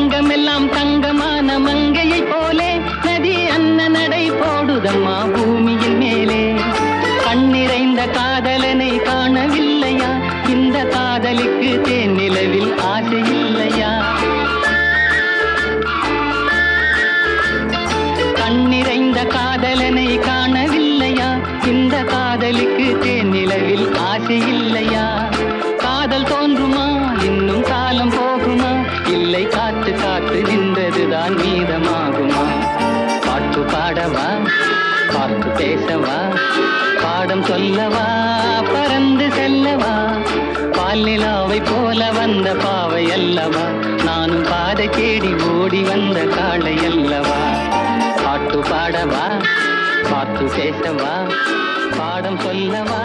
அங்கமெல்லாம் தங்கமான மங்கையை போலே நதி அன்ன நடை போடுதம்மா பூமியின் மேலே. கண்ணிறைந்த காதலனை காணவில்லையா? இந்த காதலுக்கு தேன் நிலவில் ஆசை இல்லையா? கண்ணிறைந்த காதலனை காணவில்லையா? இந்த காதலுக்கு தேன் நிலவில் ஆசை இல்லையா? காதல் தோன்றுமா? இன்னும் காலம் போகுமா? இல்லை, காத்து காத்து நின்றதுதான் மீதமாகுமா? பாட்டு பாடவா? பார்த்து பேசவா? பாடம் சொல்லவா? பறந்து செல்லவா? பால் நிலாவை போல வந்த பாவை அல்லவா? நானும் பாதை தேடி ஓடி வந்த காளை அல்லவா? பாட்டு பாடவா? பார்த்து பேசவா? பாடம் சொல்லவா?